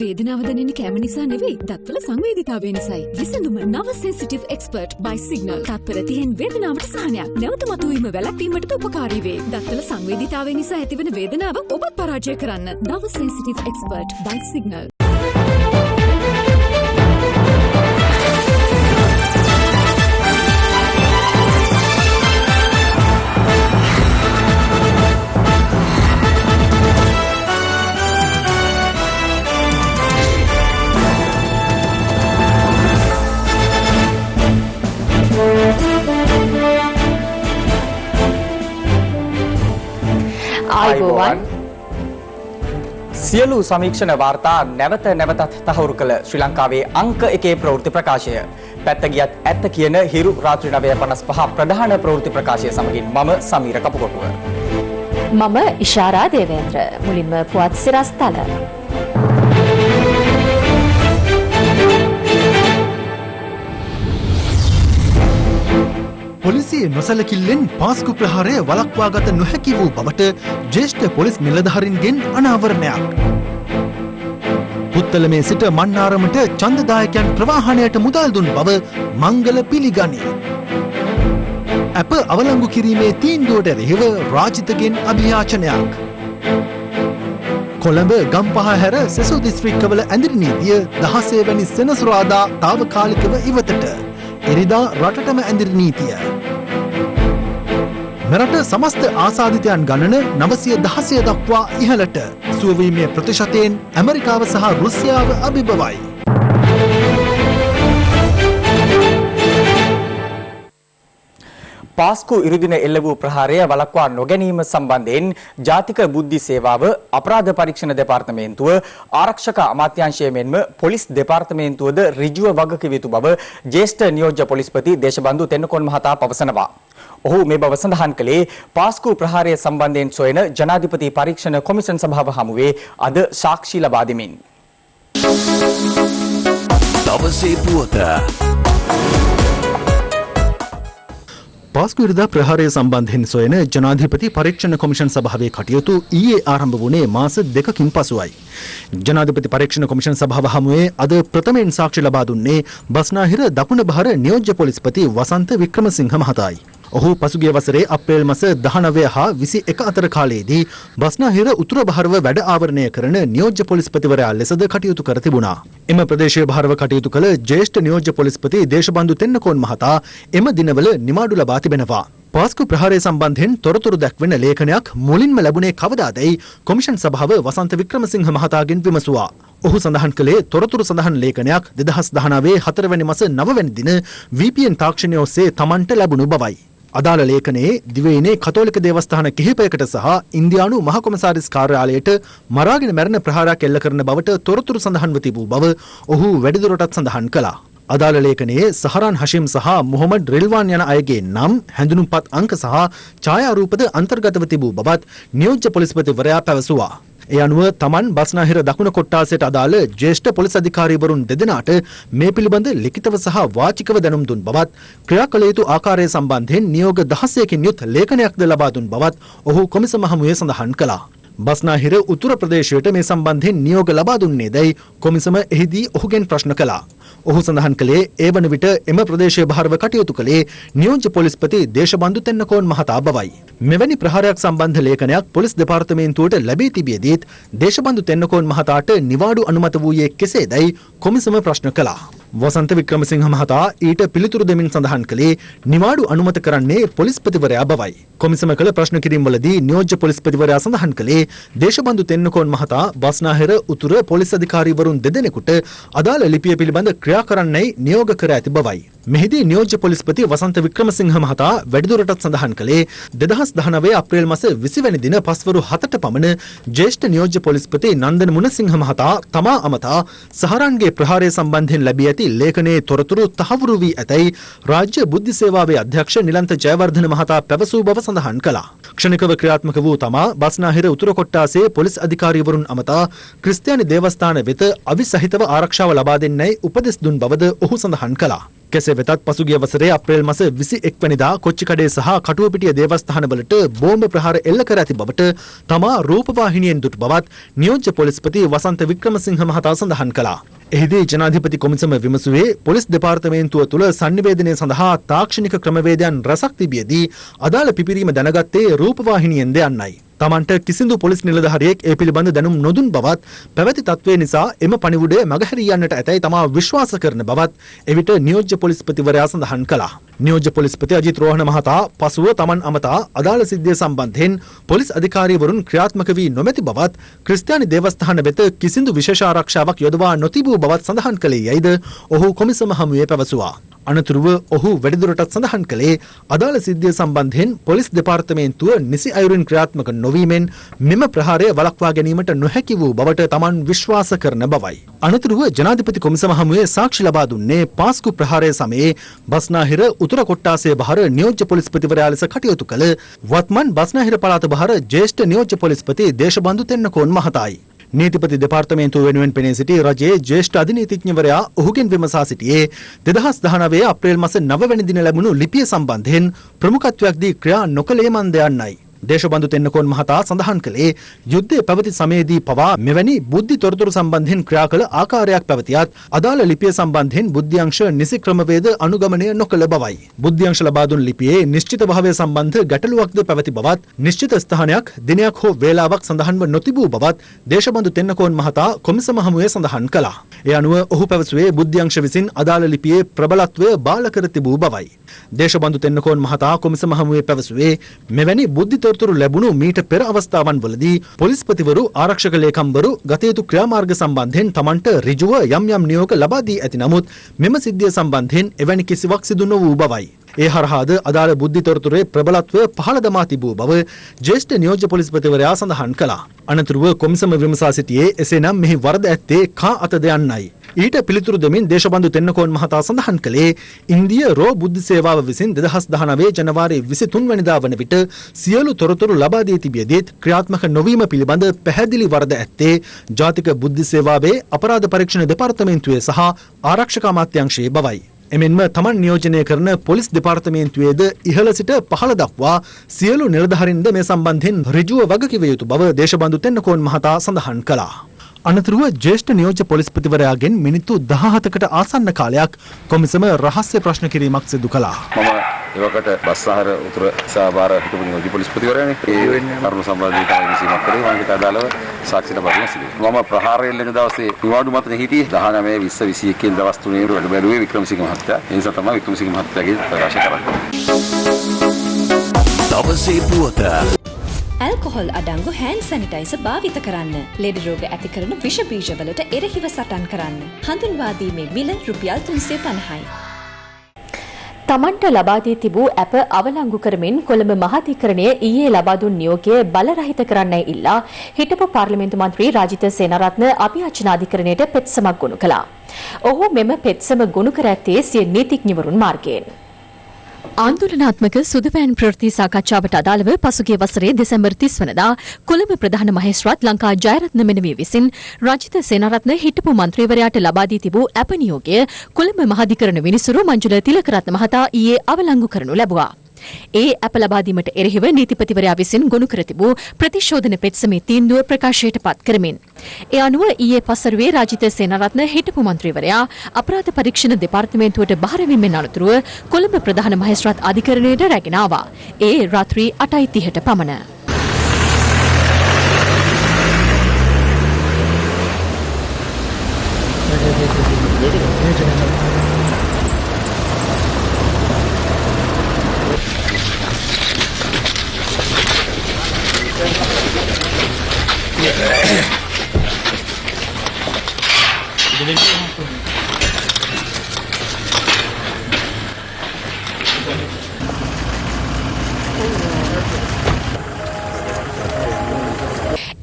වේදනාව දැනෙන්නේ කැම නිසා නෙවෙයි, දත්වල සංවේදීතාවය නිසායි. විසඳුම නව සෙන්සිටිව් එක්ස්පර්ට් by සිග්නල්. තත්පර 30න් වේදනාවට සහනයක්. නැවත මතුවීම වැළැක්වීමට උපකාරී වේ. දත්වල සංවේදීතාවය නිසා ඇතිවන වේදනාව ඔබත් පරාජය කරන්න. නව සෙන්සිටිව් එක්ස්පර්ට් by සිග්නල්. සියලු සමීක්ෂණ වාර්තා නැවත නැවතත් තහවුරු කළ ශ්‍රී ලංකාවේ අංක 1 ප්‍රවෘත්ති ප්‍රකාශය. පැත්ත ගියත් ඇත්ත කියන හිරු රාත්‍රී 9:55 ප්‍රධාන ප්‍රවෘත්ති ප්‍රකාශය සමගින් මම සමීර කපුකොටුව. මම ඉෂාරා දේවේන්ද්‍ර. මුලින්ම පුවත් සිරස්තල. පොලිසිය නොසැලකිල්ලෙන් පාස්කු ප්‍රහාරය වළක්වාගත නොහැකි වූ බවට ජ්‍යෙෂ්ඨ පොලිස් නිලධාරීන්ගෙන් අනාවරණයක්. පුත්තලමේ සිට මන්නාරමට ඡන්දදායකයන් ප්‍රවාහනයට මුදල් දුන් බව මංගල පිළිගනී. අප අවලංගු කිරීමේ තීන්දුවට එරෙහිව රාජිතගෙන් අභියාචනයක්. කොළඹ ගම්පහ හැර සෙසු දිස්ත්‍රික්කවල ඇඳිරි නීතිය 16 වැනි සෙනසුරාදා తాවකාලිකව ඉවතට. එරිදා රටටම ඇඳිරි නීතිය. මෙරට සමස්ත ආසාදිතයන් ගණන 916 දක්වා ඉහළට. සුවවීමේ ප්‍රතිශතයෙන් ඇමරිකාව සහ රුසියාව අභිබවයි. පාස්කු ඉරුදින එල්ල වූ ප්‍රහාරය වළක්වා නොගැනීම සම්බන්ධයෙන් ජාතික බුද්ධි සේවාව, අපරාධ පරීක්ෂණ දෙපාර්තමේන්තුව, ආරක්ෂක අමාත්‍යාංශය මෙන්ම පොලිස් දෙපාර්තමේන්තුවද ඍජුව වගකිව යුතු බව ජ්‍යෙෂ්ඨ නියෝජ්‍ය පොලිස්පති දේශබන්දු තෙන්නකෝන් මහතා පවසනවා. ඔහු මේ බව සඳහන් කළේ පාස්කු ප්‍රහාරය සම්බන්ධයෙන් සොයන ජනාධිපති පරීක්ෂණ කොමිෂන් සභාව හමුවේ අද සාක්ෂි ලබා දෙමින්. දවසේ පුවත පාස්කු ඉරිදා ප්‍රහාරය සම්බන්ධයෙන් සොයන ජනාධිපති පරීක්ෂණ කොමිෂන් සභාවේ කටයුතු ඊයේ ආරම්භ වුණේ මාස 2කින් පසුවයි. ජනාධිපති පරීක්ෂණ කොමිෂන් සභාව හමුවේ අද ප්‍රථමයෙන් සාක්ෂි ලබා දුන්නේ බස්නාහිර දකුණ බහර නියෝජ්‍ය පොලිස්පති වසන්ත වික්‍රමසිංහ මහතායි. ඔහු පසුගිය වසරේ අප්‍රේල් මාස 19 හා 21 අතර කාලයේදී බස්නාහිර උතුර බහරව වැඩ ආවරණය කරන නියෝජ්‍ය පොලිස්පතිවරයා ලෙසද කටයුතු කර තිබුණා. එම ප්‍රදේශීය බහරව කටයුතු කළ ජ්‍යෙෂ්ඨ නියෝජ්‍ය පොලිස්පති දේශබන්දු තෙන්නකෝන් මහතා එම දිනවල නිමාඩු ලබා තිබෙනවා. පාස්කු ප්‍රහාරය සම්බන්ධයෙන් තොරතුරු දැක්වෙන ලේඛනයක් මුලින්ම ලැබුණේ කවදාදැයි කොමිෂන් සභාව වසන්ත වික්‍රමසිංහ මහතාගෙන් විමසුවා. ඔහු සඳහන් කළේ තොරතුරු සඳහන් ලේඛනයක් 2019 4 වැනි මාස 9 වැනි දින VPN තාක්ෂණය ඔස්සේ තමන්ට ලැබුණු බවයි. අදාළ ලේඛනයේ දිවයිනේ කතෝලික දේවස්ථාන කිහිපයකට සහ ඉන්දියානු මහ කොමසාරිස් කාර්යාලයට මරාගෙන මැරෙන ප්‍රහාරයක් එල්ල කරන බවට තොරතුරු සඳහන්ව තිබූ බව ඔහු වැඩිදුරටත් සඳහන් කළා. අදාළ ලේඛනයේ සහරාන් හෂිම් සහ මොහොමඩ් රිල්වාන් යන අයගේ නම්, හැඳුනුම්පත් අංක සහ ඡායාරූපද අන්තර්ගතව තිබූ බවත් නියෝජ්‍ය පොලිස්පතිවරයා පැවසුවා. ඒ අනුව තමන් බස්නාහිර දකුණ කොට්ටාසයට අදාළ ජ්‍යෙෂ්ඨ පොලිස් අධිකාරීවරුන් දෙදෙනාට මේ පිළිබඳ ලිඛිතව සහ වාචිකව දැනුම් දුන් බවත්, ක්‍රියා කළ යුතු ආකාරය සම්බන්ධයෙන් නියෝග 16කින් යුත් ලේඛනයක්ද ලබා දුන් බවත් ඔහු කොමිසම හමුවේ සඳහන් කළා. බස්නාහිර උතුර ප්‍රදේශයට මේ සම්බන්ධයෙන් නියෝග ලබා දුන්නේදයි කොමිසම එහිදී ඔහුගෙන් ප්‍රශ්න කළා. ඔහු සඳහන් කළේ ඒ වන විට එම ප්‍රදේශයේ බහරව කටයුතු කළේ නියෝජ්‍ය පොලිස්පති දේශබන්දු තෙන්නකෝන් මහතා බවයි. මෙවැනි ප්‍රහාරයක් සම්බන්ධ ලේඛනයක් පොලිස් දෙපාර්තමේන්තුවට ලැබී තිබියදීත් දේශබන්දු තෙන්නකෝන් මහතාට නිවාඩු අනුමත වූයේ කෙසේදයි කොමිසම ප්‍රශ්න කළා. වසන්ත වික්‍රමසිංහ මහතා ඊට පිළිතුරු දෙමින් සඳහන් කළේ නිවාඩු අනුමත කරන්නේ පොලිස්පතිවරයා බවයි. කොමිසම කළ ප්‍රශ්න කිරීම්වලදී නියෝජ්‍ය පොලිස්පතිවරයා සඳහන් කළේ දේශබන්දු තෙන්නකෝන් මහතා බස්නාහිර උතුර පොලිස් අධිකාරීවරුන් දෙදෙනෙකුට අදාළ ලිපිය පිළිබඳ ක්‍රියා කරන්නයි නියෝග කර ඇති බවයි. මෙහිදී නියෝජ්‍ය පොලිස්පති වසන්ත වික්‍රමසිංහ මහතා වැඩිදුරටත් සඳහන් කළේ 2019 අප්‍රේල් මාස 20 වැනි දින පස්වරු 7ට පමණ ජ්‍යෙෂ්ඨ නියෝජ්‍ය පොලිස්පති නන්දන මුණසිංහ මහතා තමා අමතා සහරන්ගේ ප්‍රහාරය සම්බන්ධයෙන් ලැබී ඇති ලේඛනයේ තොරතුරු තහවුරු වී ඇතැයි රාජ්‍ය බුද්ධි සේවාවේ අධ්‍යක්ෂ නිලන්ත ජයවර්ධන මහතා පැවසූ බව සඳහන් කළා. ක්ෂණිකව ක්‍රියාත්මක වූ තමා බස්නාහිර උතුර කොට්ටාසේ පොලිස් අධිකාරීවරුන් අමතා ක්‍රිස්තියානි දේවස්ථාන වෙත අවි සහිතව ආරක්ෂාව ලබා දෙන්නයි උපදෙස් දුන් බවද ඔහු සඳහන් කළා. කෙසේ වෙතත් පසුගිය වසරේ අප්‍රේල් මාස 21 වෙනිදා කොච්චිකඩේ සහ කටුවපිටිය දේවස්ථානවලට බෝම්බ ප්‍රහාර එල්ල කර ඇති බවට තමා රූපවාහිනියෙන් දුටු බවත් නියෝජ්‍ය පොලිස්පති වසන්ත වික්‍රමසිංහ මහතා සඳහන් කළා. එහිදී ජනාධිපති කොමිසම විමසුවේ පොලිස් දෙපාර්තමේන්තුව තුළ sannivedanaya සඳහා තාක්ෂණික ක්‍රමවේදයන් රැසක් තිබියදී අදාළ පිපිරීම දැනගත්තේ රූපවාහිනියෙන්ද යන්නයි. තමන්ට කිසිදු පොලිස් නිලධාරියෙක් ඒ පිළිබඳ දැනුම් නොදුන් බවත් පැවති තත්ත්වය නිසා එම පණිවුඩය මගහැරී යන්නට ඇතැයි තමා විශ්වාස කරන බවත් එවිට නියෝජ්‍ය පොලිස්පතිවරයා සඳහන් කළා. නියෝජ්‍ය පොලිස්පති අජිත් රෝහණ මහතා පසුව තමන් අමතා අදාළ සිද්ධිය සම්බන්ධයෙන් පොලිස් අධිකාරීවරුන් ක්‍රියාත්මක වී නොමැති බවත් ක්‍රිස්තියානි දේවස්ථාන වෙත කිසිදු විශේෂ ආරක්ෂාවක් යොදවා නොතිබූ බවත් සඳහන් කළේ යයිද ඔහු කොමිසම හමුවේ පැවසුවා. අනතුරුව ඔහු වැඩිදුරටත් සඳහන් කළේ අදාළ සිද්ධිය සම්බන්ධයෙන් පොලිස් දෙපාර්තමේන්තුව නිසි අයුරින් ක්‍රියාත්මක නොවීමෙන් මෙම ප්‍රහාරය වළක්වා ගැනීමට නොහැකි වූ බවට තමන් විශ්වාස කරන බවයි. අනතුරුව ජනාධිපති කොමිසම හමුවේ සාක්ෂි ලබා දුන්නේ පාස්කු ප්‍රහාරය සමයේ බස්නාහිර උතුර කොට්ටාසය බහර නියෝජ්‍ය පොලිස්පතිවරයා ලෙස කටයුතු කළ වත්මන් බස්නාහිර පළාත බහර ජ්‍යෙෂ්ඨ නියෝජ්‍ය පොලිස්පති දේශබන්දු තෙන්නකෝන් මහතායි. නීතිපති දෙපාර්තමේන්තුව වෙනුවෙන් පෙනී සිටි රජයේ ජ්‍යෙෂ්ඨ අධිනීතිඥවරයා ඔහුගෙන් විමසා සිටියේ 2019 අප්‍රේල් මාස 9 වෙනි දින ලැබුණු ලිපිය සම්බන්ධයෙන් ප්‍රමුඛත්වයක් දී ක්‍රියා නොකළේ මන්ද යන්නයි. දේශබන්දු තෙන්නකෝන් මහතා සඳහන් කළේ යුද්ධය පැවති සමයේදී පවා මෙවැනි බුද්ධි තොරතුරු සම්බන්ධයෙන් ක්‍රියා කළ ආකාරයක් පැවතියත් අදාළ ලිපිය සම්බන්ධයෙන් බුද්ධ්‍යංශ නිසි ක්‍රමවේද අනුගමනය නොකළ බවයි. බුද්ධ්‍යංශ ලබා දුන් ලිපියේ නිශ්චිත භාවය සම්බන්ධ ගැටලුවක්ද පැවති බවත් නිශ්චිත ස්ථානයක් දිනයක් හෝ වේලාවක් සඳහන්ව නොතිබූ බවත් දේශබන්දු තෙන්නකෝන් මහතා කොමිසම හමුවේ සඳහන් කළා. ඒ අනුව ඔහු පැවසුවේ බුද්ධ්‍යංශ විසින් අදාළ ලිපියේ ප්‍රබලත්වය බාල කර තිබූ බවයි. දේශබන්දු තෙන්නකෝන් මහතා කොමිසම හමුවේ පැවසුවේ මෙවැනි බුද්ධි තොරතුරු ලැබුණු මීට පෙර අවස්ථාවන් වලදී පොලිස්පතිවරු ආරක්ෂක ලේකම්වරු ගත යුතු ක්‍රියාමාර්ග සම්බන්ධයෙන් තමන්ට ඍජුව යම් යම් නියෝග ලබා දී ඇති නමුත් මෙම සිද්ධිය සම්බන්ධයෙන් එවැනි කිසිවක් සිදු නොවූ බවයි. ඒ හරහාද අදාළ බුද්ධි තොරතුරේ ප්‍රබලත්වය පහළ දමා තිබූ බව ජ්‍යෙෂ්ඨ නියෝජ්‍ය පොලිස්පතිවරයා සඳහන් කළා. අනතුරුව කොමිසම විමසා සිටියේ එසේනම් මෙහි වරද ඇත්තේ කා අතද යන්නයි. ඊට පිළිතුරු දෙමින් දේශබන්දු තෙන්නකෝන් මහතා සඳහන් කළේ ඉන්දිය රෝ බුද්ධ සේවාව විසින් 2019 ජනවාරි 23 වෙනිදා වන විට සියලු තොරතුරු ලබා දී තිබියදීත් ක්‍රියාත්මක නොවීම පිළිබඳ පැහැදිලි වරද ඇත්තේ ජාතික බුද්ධ සේවාවේ අපරාධ පරීක්ෂණ දෙපාර්තමේන්තුවේ සහ ආරක්ෂක අමාත්‍යාංශයේ බවයි. එමෙන්ම තමන් නියෝජනය කරන පොලිස් දෙපාර්තමේන්තුවේද ඉහළ සිට පහළ දක්වා සියලු නිලධාරීන්ද මේ සම්බන්ධයෙන් ඍජුව වගකිව යුතු බව දේශබන්දු තෙන්නකෝන් මහතා සඳහන් කළා. අනතුරුව ජ්‍යෙෂ්ඨ නියෝජ්‍ය පොලිස්පතිවරයාගෙන් මිනිත්තු 17කට ආසන්න කාලයක් කොමිසම රහස්‍ය ප්‍රශ්න කිරීමක් සිදු කළා. මම එවකට බස්නාහිර උතුර සහභාර හිටපු නියෝජ්‍ය පොලිස්පතිවරයානේ ඒ කරුණු සම්බන්ධව විමසීමක් කරේ මම අදාළව සාක්ෂියට බරින සිදුවේ. මම ප්‍රහාරය ලෙන දවසේ නිවාඩු මතනේ හිටියේ 19 20 21 කියන දවස් තුනේ වැඩ බැලුවේ වික්‍රමසිංහ මහත්තයා. ඒ නිසා තමයි වික්‍රමසිංහ මහත්තයාගේ ප්‍රකාශ කරන්නේ. දවසේ පුවත ඇල්කොහොල් අඩංගු හෑන්ඩ් සැනිටයිසර් භාවිත කරන්න. ලෙඩ රෝග ඇති කරන විෂ බීජවලට එරෙහිව සටන් කරන්න. හඳුන්වා දීමේ මිල රුපියල් 350යි. තමන්ට ලබා දී තිබූ ඇප අවලංගු කරමින් කොළඹ මහාධිකරණය ඊයේ ලබා දුන් නියෝගය බලරහිත කරන්නයි ඉල්ලා හිටපු පාර්ලිමේන්තු මන්ත්‍රී රාජිත සේනාරත්න අභියාචනාධිකරණයට පෙත්සමක් ගොනු කළා. ඔහු මෙම පෙත්සම ගොනු කර ඇත්තේ සිය නීතිඥවරුන් මාර්ගයෙන්. ආන්දෝලනාත්මක සුදුපෑන් ප්‍රවෘත්ති සාකච්ඡාවට අදාළව පසුගිය වසරේ දෙසැම්බර් 30 වනදා කොළඹ ප්‍රධාන මහේස්ත්‍රාත් ලංකා ජයරත්න මෙනවිය විසින් රාජිත සේනාරත්න හිටපු මන්ත්‍රීවරයාට ලබා දී තිබූ ඇප නියෝගය කොළඹ මහාධිකරණ විනිසුරු මංජුල තිලකරත්න මහතා ඊයේ අවලංගු කරනු ලැබුවා. ඒ ඇප ලබා දීමට එරෙහිව නීතිපතිවරයා විසින් ගොනු කර තිබූ ප්‍රතිශෝධන පෙත්සමේ තීන්දුව ප්‍රකාශයට පත් කරමින් ඒ අනුව ඊයේ පසරුවේ රාජිත සේනාරත්න හිටපු මන්ත්‍රීවරයා අපරාධ පරීක්ෂණ දෙපාර්තමේන්තුවට බාර වීමෙන් අනතුරුව කොළඹ ප්‍රධාන මහේස්ත්‍රාත් අධිකරණයට රැගෙන ආවා. ඒ රාත්‍රී 8:30ට පමණ.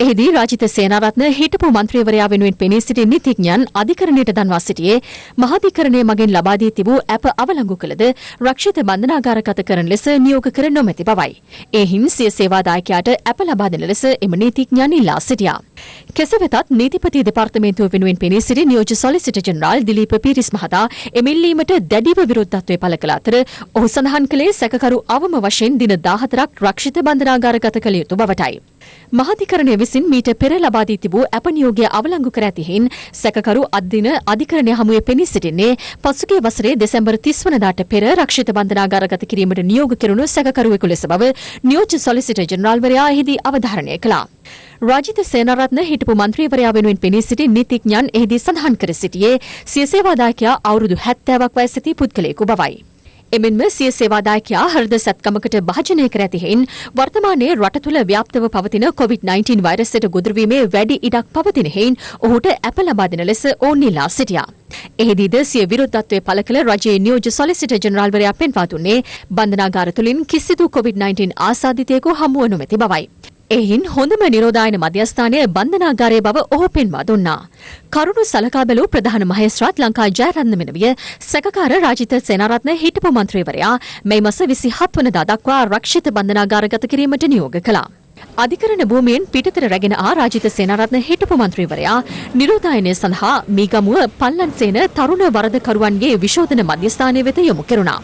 එහිදී රාජිත සේනාරත්න හිටපු මන්ත්‍රීවරයා වෙනුවෙන් පෙනී සිටි නීතිඥයන් අධිකරණයට දන්වා සිටියේ මහාධිකරණය මගින් ලබා දී තිබූ ඇප අවලංගු කළද රක්ෂිත බන්ධනාගාරගත කරන ලෙස නියෝග කර නොමැති බවයි. එහින් සිය සේවාදායකයාට ඇප ලබා දෙන ලෙස එම නීතිඥයන් ඉල්ලා සිටියා. කෙසේ වෙතත් නීතිපති දෙපාර්තමේන්තුව වෙනුවෙන් පෙනී සිටි නියෝජ්‍ය සොලිසිටර් ජෙනරාල් දිලීප පීරිස් මහතා එම ඉල්ලීමට දැඩිව විරුද්ධත්වය පළ කළ අතර ඔහු සඳහන් කළේ සැකකරු අවම වශයෙන් දින 14ක් රක්ෂිත බන්ධනාගාරගත කළ යුතු බවටයි. මහාධිකරණය විසින් මීට පෙර ලබා දී තිබූ ඇප නියෝගය අවලංගු කර ඇති හින් සැකකරු අද්දින අධිකරණය හමුවේ පෙනී සිටින්නේ පසුගිය වසරේ දෙසැම්බර් 30 වනදාට පෙර රක්ෂිත බන්ධනාගාරගත කිරීමට නියෝග කෙරුණු සැකකරුවෙකු ලෙස බව නියෝජ්‍ය සොලිසිටර් ජෙනරාල්වරයා එහිදී අවධාරණය කළා. රාජිත සේනාරත්න හිටපු මන්ත්‍රීවරයා වෙනුවෙන් පෙනී සිටි නීතිඥයන් එහිදී සඳහන් කර සිටියේ සිය සේවාදායකයා අවුරුදු 70ක් වයස ඇති පුද්ගලයෙකු බවයි. එමෙන්ම සිය සේවාදායකයා හෘද සැත්කමකට භාජනය කර ඇති හේයින් වර්තමානයේ රට තුළ ව්‍යාප්තව පවතින COVID-19 වෛරසයට ගොදුරුවීමේ වැඩි ඉඩක් පවතින හේයින් ඔහුට ඇප ලබා දෙන ලෙස ඔවුන් ඉල්ලා සිටියා. එහිදීද සිය විරුද්ධත්වය පළ කළ රජයේ නියෝජ්‍ය සොලිසිටර් ජෙනරාල්වරයා පෙන්වා දුන්නේ බන්ධනාගාර තුළින් කිසිදු COVID-19 ආසාදිතයෙකු හමුව නොමැති බවයි. එහින් හොඳම නිරෝධායන මධ්‍යස්ථානය බන්ධනාගාරය බව ඔහු පෙන්වා දුන්නා. කරුණු සලකා බැලූ ප්‍රධාන මහේස්ත්‍රාත් ලංකා ජයරත්න මෙනවිය සැකකාර රාජිත සේනාරත්න හිටපු මන්ත්‍රීවරයා මේ මාස 27 වනදා දක්වා රක්ෂිත බන්ධනාගාරගත කිරීමට නියෝග කළා. අධිකරණ භූමියෙන් පිටතට රැගෙන ආ රාජිත සේනාරත්න හිටපු මන්ත්‍රීවරයා නිරෝධායනය සඳහා මීගමුව පල්ලන්සේන තරුණ වරදකරුවන්ගේ විශෝධන මධ්‍යස්ථානය වෙත යොමු කෙරුණා.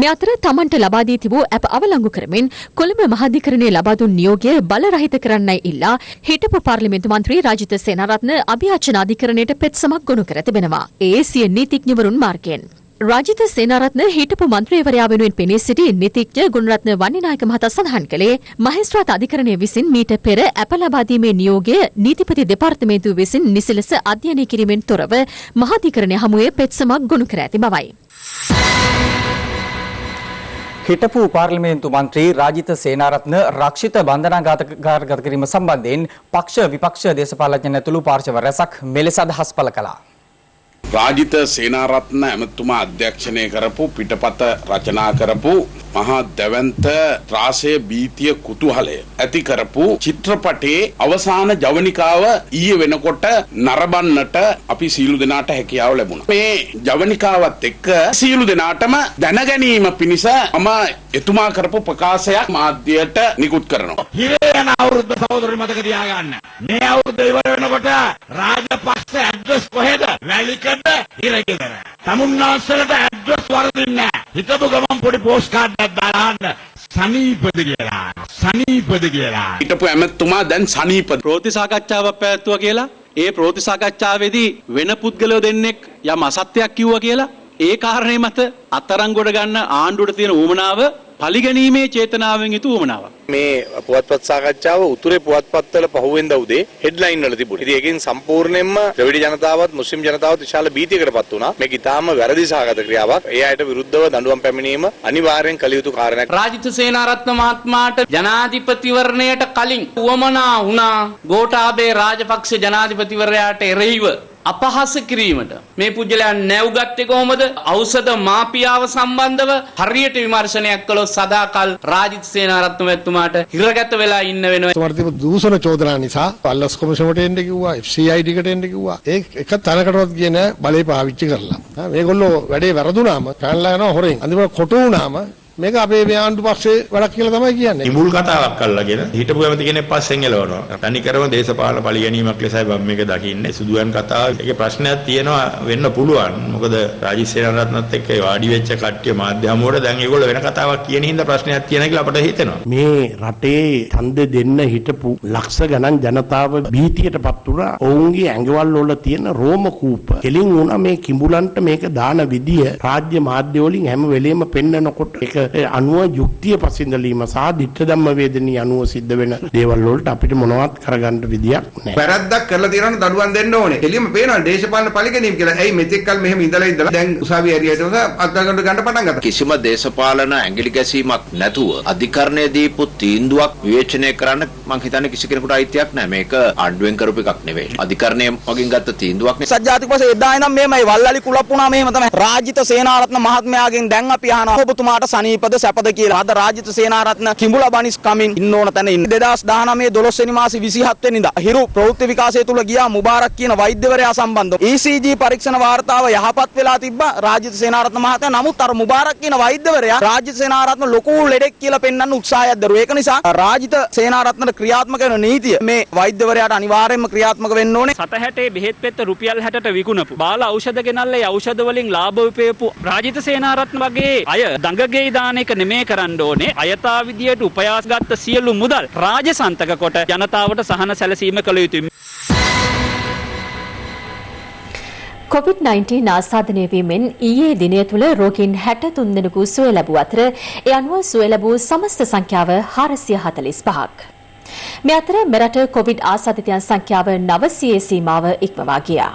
මේ අතර තමන්ට ලබා දී තිබූ ඇප අවලංගු කරමින් කොළඹ මහාධිකරණයේ ලබා දුන් නියෝගය බලරහිත කරන්නයි ඉල්ලා හිටපු පාර්ලිමේන්තු මන්ත්‍රී රාජිත සේනාරත්න අභියාචන අධිකරණයට පෙත්සමක් ගොනු කර තිබෙනවා. ඒ සිය නීතිඥවරුන් මාර්ගයෙන්. රාජිත සේනාරත්න හිටපු මන්ත්‍රීවරයා වෙනුවෙන් පෙනී සිටි නීතිඥ ගුණරත්න වන්නිනායක මහතා සඳහන් කළේ මහේස්ත්‍රාත් අධිකරණය විසින් මීට පෙර ඇප ලබා දීමේ නියෝගය නීතිපති දෙපාර්තමේන්තුව විසින් නිසි ලෙස අධ්‍යයනය කිරීමෙන් තොරව මහාධිකරණය හමුවේ පෙත්සමක් ගොනු කර ඇති බවයි. හිටපු පාර්ලිමේන්තු මන්ත්‍රී රාජිත සේනාරත්න රක්ෂිත බන්ධනාගාරගත කිරීම සම්බන්ධයෙන් පක්ෂ විපක්ෂ දේශපාලඥයන් ඇතුළු පාර්ශව රැසක් මෙලෙස අදහස් පළ කළා. රාජිත සේනාරත්න ඇමතුමා අධ්‍යක්ෂණය කරපු පිටපත රචනා කරපු මහා දැවැන්ත ත්‍රාසය භීතිය කුතුහලය ඇති කරපු චිත්‍රපටයේ අවසාන ජවනිකාව ඊයේ වෙනකොට නරඹන්නට අපි සීලු දෙනාට හැකියාව ලැබුණා. මේ ජවනිකාවත් එක්ක සීලු දෙනාටම දැනගැනීම පිණිස මම එතුමා කරපු ප්‍රකාශයක් මාධ්‍යයට නිකුත් කරනවා. හිරේ යන අවුරුද්ද සහෝදරි මතක තියාගන්න. මේ අවුරුද්ද ඉවර වෙනකොට රාජපක්ෂ ඇඩ්‍රස් කොහෙද? වැලිකඩ හිරගෙදර. තමුන්නාන්සලට ඇඩ්‍රස් වරදින්නේ නැහැ. හිතපු ගමන් පොඩි පෝස්ට් කාඩ් එකක් දාලා සනීපද කියලා. සනීපද කියලා. හිටපු ඇමතුමා දැන් සනීප. ප්‍රෝති සාකච්ඡාවක් පැවැත්වුවා කියලා. ඒ ප්‍රෝති සාකච්ඡාවේදී වෙන පුද්ගලයෝ දෙන්නෙක් යම් අසත්‍යයක් කිව්වා කියලා ඒ කාරණේ මත අත්අඩංගුවට ගන්න ආණ්ඩුවට තියෙන උවමනාව පරිගැනීමේ චේතනාවෙන් යුතු උවමනාවක්. මේ පුවත්පත් සාකච්ඡාව උතුරේ පුවත්පත්වල පහුවෙන්දා උදේ හෙඩ්ලයින් වල තිබුණා. ඉතින් ඒකෙන් සම්පූර්ණයෙන්ම ද්‍රවිඩ ජනතාවත් මුස්ලිම් ජනතාවත් විශාල භීතියකටපත් වුණා. මේක ඊටාම වැරදි සහගත ක්‍රියාවක්. ඒ අයට විරුද්ධව දඬුවම් පැමිණීම අනිවාර්යෙන් කළ යුතු කාරණයක්. රාජිත සේනාරත්න මහත්මයාට ජනාධිපතිවරණයට කලින් උවමනා වුණා ගෝඨාභය රාජපක්ෂ ජනාධිපතිවරයාට එරෙහිව අපහාස කිරීමට මේ පුජ්‍යලයා නැව්ගත්තේ කොහොමද? ඖෂධ මාපියාව සම්බන්ධව හරියට විමර්ශනයක් කළොත් සදාකල් රාජිත සේනාරත්න මහත්මයාට හිරගත වෙලා ඉන්න වෙනවා. සමර්ථිත දූෂණ චෝදනා නිසා පල්ලස් කොමිෂමට එන්න කිව්වා, FCID කට එන්න කිව්වා. ඒ එක තැනකටවත් ගියේ නෑ බලේ පාවිච්චි කරලා. මේගොල්ලෝ වැඩේ වැරදුනාම පැනලා යනවා හොරෙන්. අන්තිමට කොටු වුණාම මේක අපේ මේ ආණ්ඩු පස්සේ වැඩක් කියලා තමයි කියන්නේ. ඉමුල් කතාවක් අල්ලගෙන හිටපු ඇමති කෙනෙක් පස්සෙන් එලවනවා. තනිකරම දේශපාලන පලි ගැනීමක් ලෙසයි මම මේක දකින්නේ. සුදුවන් කතාව. ඒකේ ප්‍රශ්නයක් තියෙනවා වෙන්න පුළුවන්. මොකද රාජිත් සේනාරත්නත් එක්ක වාඩි වෙච්ච කට්ටිය මාධ්‍ය හමුවට දැන් ඒගොල්ලෝ වෙන කතාවක් කියන හින්දා ප්‍රශ්නයක් තියෙනවා කියලා අපිට හිතෙනවා. මේ රටේ ඡන්ද දෙන්න හිටපු ලක්ෂ ගණන් ජනතාව භීතියටපත් වුණා. ඔවුන්ගේ ඇඟවල් වල තියෙන රෝම කූප කෙලින් වුණා මේ කිඹුලන්ට මේක දාන විදිය රාජ්‍ය මාධ්‍ය වලින් හැම වෙලෙම පෙන්නනකොට ඒක අනුව යුක්තිය පසින්දලීම සහ දිට්ඨ ධම්ම වේදනී අනුව සිද්ධ වෙන දේවල් වලට අපිට මොනවත් කරගන්න විදියක් නැහැ. වැරද්දක් කරලා තියෙනවා දඩුවම් දෙන්න ඕනේ. එළියම පේනවා දේශපාලන පරිගැනීම කියලා. ඇයි මෙතෙක් කල මෙහෙම ඉඳලා දැන් උසාවි ඇරියට අත්දැකීම් ගන්න පටන් ගත්තා. කිසිම දේශපාලන ඇඟිලි ගැසීමක් නැතුව අධිකරණයේ දීපු තීන්දුවක් විවේචනය කරන්න මං හිතන්නේ කිසි කෙනෙකුට අයිතියක් නැහැ. මේක ආණ්ඩුවෙන් කරපු එකක් නෙවෙයි. අධිකරණයේ මගින් ගත්ත තීන්දුවක් නේ. සජ්ජාතික පස්සේ එදා ඉඳන් මේමයි වල්ලාලි කුලප්පුණා මෙහෙම තමයි. රාජිත සේනාරත්න මහත්මයාගෙන් දැන් අපි අහනවා ඔබතුමාට සනීපද සැපද කියලා. අද රාජිත සේනාරත්න කිඹුලා බනිස් කමින් ඉන්න ඕන තැන ඉන්න. 2019 12 වෙනි මාසේ 27 වෙනිදා හිරු ප්‍රවෘත්ති විකාශය තුල ගියා මුබාරක් කියන වෛද්‍යවරයා සම්බන්ධව. ECG පරීක්ෂණ වාර්තාව යහපත් වෙලා තිබ්බා රාජිත සේනාරත්න මහතා. නමුත් අර මුබාරක් කියන වෛද්‍යවරයා රාජිත සේනාරත්න ලොකු ලෙඩෙක් කියලා පෙන්වන්න උත්සාහයක් දරුවා. ඒක නිසා රාජිත සේනාරත්නට ක්‍රියාත්මක වෙන නීතිය මේ වෛද්‍යවරයාට අනිවාර්යයෙන්ම ක්‍රියාත්මක වෙන්න ඕනේ. 60 බෙහෙත් පෙත්ත රුපියල් 60ට විකුණපු බාල ඖෂධ ගෙනල්ලා ඒ ඖෂධ වලින් ලාභ උපයපු රාජිත සේනාරත්න වගේ අය දඟගේ දාන එක නෙමෙයි කරන්න ඕනේ. අයථා විදියට උපයාස ගත්ත සියලු මුදල් රාජසන්තක කොට ජනතාවට සහන සැලසීම කළ යුතුයි. COVID-19 ආසාදනය වීමෙන් ඊයේ දිනය තුළ රෝගීන් 63 දෙනෙකු සුවය ලැබූ අතර ඒ අනුව සුවය ලැබූ සමස්ත සංඛ්‍යාව 445ක්. මේ අතර මෙරට කොවිඩ් ආසාදිතයන් සංඛ්‍යාව 900 සීමාව ඉක්මවා ගියා.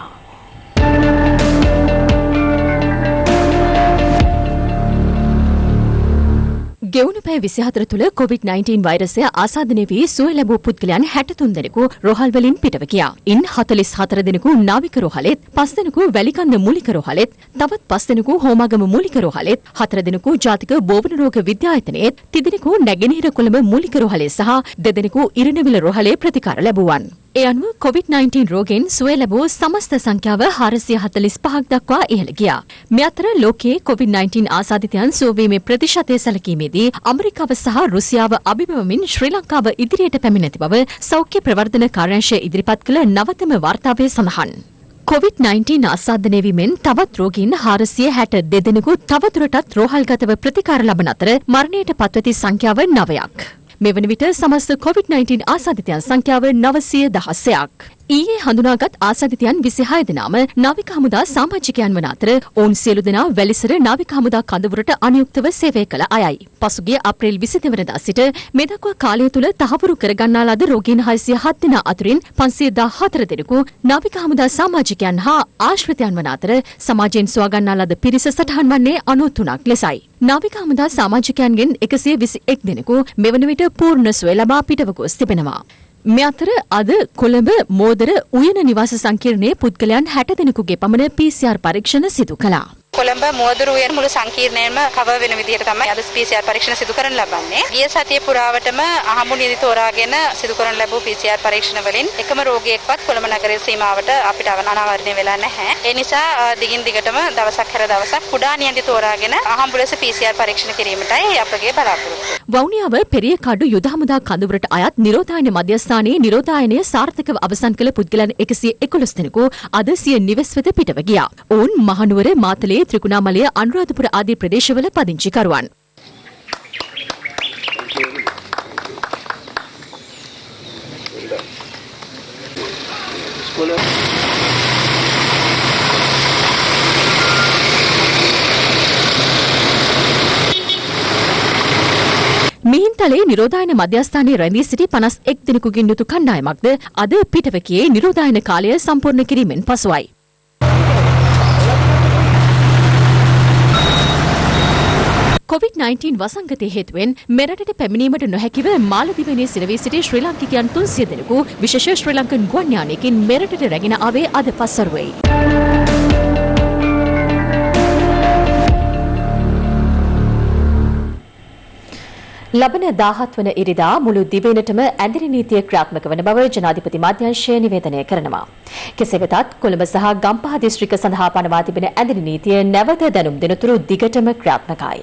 ගෙවුණු පැය 24 තුළ COVID-19 වෛරසය ආසාදනය වී සුවය ලැබූ පුද්ගලයන් 63 දෙනෙකු රෝහල් වලින් පිටව ගියා. ඉන් 44 දෙනෙකු නාවික රෝහලෙත්, 5 දෙනෙකු වැලිකන්ද මූලික රෝහලෙත්, තවත් 5 දෙනෙකු හෝමාගම මූලික රෝහලෙත්, 4 දෙනෙකු ජාතික බෝවන රෝග විද්‍යායතනයේත්, 3 දෙනෙකු නැගෙනහිර කොළඹ මූලික රෝහලේ සහ 2 දෙනෙකු ඉරණවිල රෝහලේ ප්‍රතිකාර ලැබුවන්. ඒ අනුව COVID-19 රෝගීන් සුවය ලැබූ සමස්ත සංඛ්‍යාව 445ක් දක්වා ඉහළ ගියා. මේ අතර ලෝකයේ COVID-19 ආසාදිතයන් සුවවීමේ ප්‍රතිශතය සැලකීමේදී ඇමරිකාව සහ රුසියාව අභිබවමින් ශ්‍රී ලංකාව ඉදිරියට පැමිණ ඇති බව සෞඛ්‍ය ප්‍රවර්ධන කාර්යාංශය ඉදිරිපත් කළ නවතම වාර්තාවේ සඳහන්. COVID-19 ආසාදනය වීමෙන් තවත් රෝගීන් 462 දෙනෙකු තවදුරටත් රෝහල්ගතව ප්‍රතිකාර ලබන අතර මරණයට පත්වති සංඛ්‍යාව 9ක්. මෙවන විට සමස්ත COVID-19 ආසාදිතයන් සංඛ්‍යාව 916ක්. ඊයේ හඳුනාගත් ආසාදිතයන් 26 දෙනාම නාවික හමුදා සමාජිකයන් වන අතර ඔවුන් සියලු දෙනා වැලිසර නාවික හමුදා කඳවුරට අනුයුක්තව සේවය කළ අයයි. පසුගිය අප්‍රේල් 22 වෙනිදා සිට මේ දක්වා කාලය තුල තහවුරු කරගන්නා ලද රෝගීන් 607 දෙනා අතරින් 514 දෙනෙකු නාවික හමුදා සමාජිකයන් හා ආශ්‍රිතයන් වන අතර සමාජයෙන් සොයාගන්නා ලද පිරිස සටහන් වන්නේ 93ක් ලෙසයි. නාවික හමුදා සමාජිකයන්ගෙන් 121 දෙනෙකු මෙවන විට පූර්ණ සුවය ලබා පිටව ගොස් තිබෙනවා. මේ අතර අද කොළඹ මෝදර උයන නිවාස සංකීර්ණයේ පුද්ගලයන් 60 දෙනෙකුගේ පමණ PCR පරීක්ෂණ සිදු කළා. කොළඹ මුවදරු උයන මුළු සංකීර්ණයම කවර් වෙන විදිහට තමයි අද PCR පරීක්ෂණ සිදු කරන්න ලබන්නේ. ගිය සතියේ පුරාවටම අහඹු නිදි තෝරාගෙන සිදු කරන ලැබූ PCR පරීක්ෂණ වලින් එකම රෝගියෙක්වත් කොළඹ නගරයේ සීමාවට අපිට අනාවරණය වෙලා නැහැ. ඒ නිසා දිගින් දිගටම දවසක් හැර දවසක් කුඩා නියඳි තෝරාගෙන අහඹු ලෙස PCR පරීක්ෂණ කිරීමටයි අපගේ බලාපොරොත්තුව. වවුනියාව පෙරියකාඩු යුද හමුදා කඳවුරට අයත් නිරෝධායන මධ්‍යස්ථානයේ නිරෝධායනය සාර්ථකව අවසන් කළ පුද්ගලයන් 111 දෙනෙකු අද සිය නිවෙස් වෙත පිටව ගියා. ඔවුන් මහනුවර මාතලේ ත්‍රිකුණාමලය අනුරාධපුර ආදී ප්‍රදේශවල පදිංචිකරුවන්. මිහින්තලේ නිරෝධායන මධ්‍යස්ථානයේ රැඳී සිටි 51 දෙනෙකුගෙන් යුතු කණ්ඩායමක්ද අද පිටව ගියේ නිරෝධායන කාලය සම්පූර්ණ කිරීමෙන් පසුවයි. COVID-19 වසංගතය හේතුවෙන් මෙරටට පැමිණීමට නොහැකිව මාලදිවයිනේ සිරවී සිටි ශ්‍රී ලාංකිකයන් 300 දෙනෙකු විශේෂ ශ්‍රී ලංකන් ගුවන් යානයකින් මෙරටට රැගෙන ආවේ අද පස්වරුවයි. ලබන 17 වන ඉරිදා මුළු දිවයිනටම ඇඳිරි නීතිය ක්‍රියාත්මක වන බව ජනාධිපති මාධ්‍යංශය නිවේදනය කරනවා. කෙසේ වෙතත් කොළඹ සහ ගම්පහ දිස්ත්‍රික්ක සඳහා පනවා තිබෙන ඇඳිරි නීතිය නැවත දැනුම් දෙනතුරු දිගටම ක්‍රියාත්මකයි.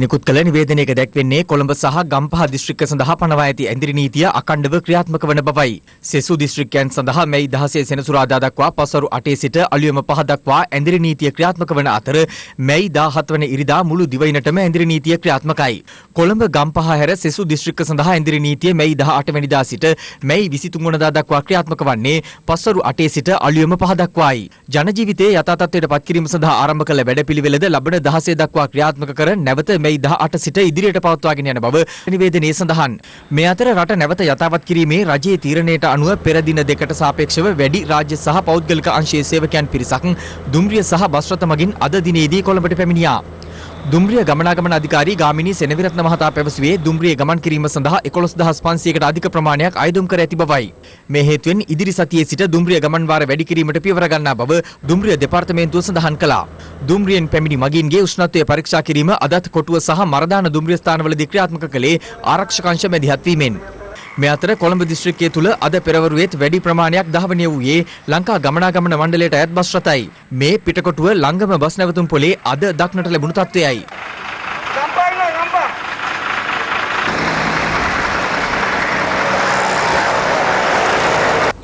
නිකුත් කළ නිවේදනයක දැක්වෙන්නේ කොළඹ සහ ගම්පහ දිස්ත්‍රික්ක සඳහා පනවා ඇති ඇඳිරි නීතිය අඛණ්ඩව ක්‍රියාත්මක වන බවයි. සෙසු දිස්ත්‍රික්කයන් සඳහා මැයි 16 සෙනසුරාදා දක්වා පසරු 8 සිට අලුයම 5 දක්වා ඇඳිරි නීතිය ක්‍රියාත්මක වන අතර මැයි 17 වන ඉරිදා මුළු දිවයිනටම ඇඳිරි නීතිය ක්‍රියාත්මකයි. කොළඹ ගම්පහ හැර සෙසු දිස්ත්‍රික්ක සඳහා ඇඳිරි නීතිය මැයි 18 වෙනිදා සිට මැයි 23 වනදා දක්වා ක්‍රියාත්මක වන්නේ පසරු 8 සිට අලුයම 5 දක්වායි. ජන ජීවිතයේ යථා තත්ත්වයට පත් කිරීම සඳහා ආරම්භ කළ වැඩපිළිවෙලද ලබන 16 දක්වා ක්‍රියාත්මක කර නැවත මැයි 18 සිට ඉදිරියට පවත්වාගෙන යන බව නිවේදනයේ සඳහන්. මේ අතර රට නැවත යථාවත් කිරීමේ රජයේ තීරණයට අනුව පෙර දින දෙකට සාපේක්ෂව වැඩි රාජ්‍ය සහ පෞද්ගලික අංශයේ සේවකයන් පිරිසක් දුම්රිය සහ බස් රථ මගින් අද දිනේදී කොළඹට පැමිණියා. දුම්රිය ගමනාගමන අධිකාරී ගාමිණී සෙනවිරත්න මහතා පැවසුවේ දුම්රිය ගමන් කිරීම සඳහා 11500කට අධික ප්‍රමාණයක් අයදුම් කර ඇති බවයි. මේ හේතුවෙන් ඉදිරි සතියේ සිට දුම්රිය ගමන් වාර වැඩි කිරීමට පියවර ගන්නා බව දුම්රිය දෙපාර්තමේන්තුව සඳහන් කළා. දුම්රියෙන් පැමිණි මගීන්ගේ උෂ්ණත්වය පරීක්ෂා කිරීම අදත් කොටුව සහ මරදාන දුම්රිය ස්ථානවලදී ක්‍රියාත්මක කළේ ආරක්ෂක අංශ මැදිහත් වීමෙන්. මේ අතර කොළඹ දිස්ත්‍රික්කයේ තුල අද පෙරවරුවේත් වැඩි ප්‍රමාණයක් ධාවනය වූයේ ලංකා ගමනාගමන මණ්ඩලයට අයත් බස් රථයි. මේ පිටකොටුව ළංගම බස් නැවතුම් පොලේ අද දක්නට ලැබුණු තත්ත්වයයි.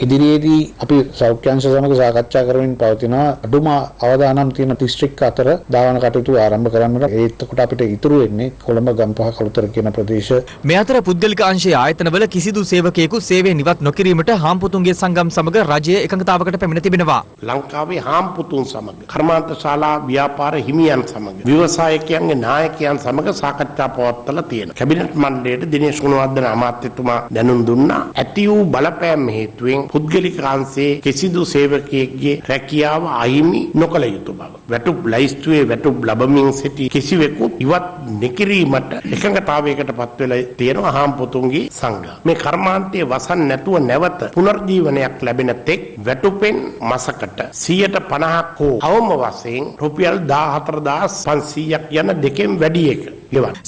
ඉදිරියේදී අපි සෞඛ්‍ය අංශ සමග සාකච්ඡා කරමින් පවතිනවා අඩුම අවදානම් තියෙන දිස්ත්‍රික්ක අතර ධාවන කටයුතු ආරම්භ කරන්නට. ඒත් අපිට ඉතුරු වෙන්නේ කොළඹ ගම්පහ කළුතර කියන ප්‍රදේශ. මේ අතර පුද්ගලික අංශයේ ආයතනවල කිසිදු සේවකයෙකු සේවයෙන් ඉවත් නොකිරීමට හාම්පුතුන්ගේ සංගම් සමග රජය එකඟතාවකට පැමිණ තිබෙනවා. ලංකාවේ හාම්පුතුන් සමග කර්මාන්ත ශාලා ව්‍යාපාර හිමියන් සමග ව්‍යවසායකයන්ගේ නායකයන් සමග සාකච්ඡා පවත්වලා තියෙනවා. කැබිනට් මණ්ඩලයට දිනේෂ් ගුණවර්ධන අමාත්‍යතුමා දැනුම් දුන්නා. ඇති වූ බලපෑම් හේතුවෙන් පුද්ගලික අංශයේ කිසිදු සේවකයෙකුගේ රැකියාව අහිමි නොකළ යුතු බව. වැටුප් ලයිස්තුවේ වැටුප් ලැබමින් සිටි කිසිවෙකුත් ඉවත් නොකිරීමට එකඟතාවයකට පත් වෙලා තියෙනවා හාම්පුතුන්ගේ සංඝ. මේ කර්මාන්තයේ වසන් නැතුව නැවත පුනර්ජීවනයක් ලැබෙන තෙක් වැටුපෙන් මාසකට 150ක් හෝ අවම වශයෙන් රුපියල් 14500ක් යන දෙකෙන් වැඩි එක.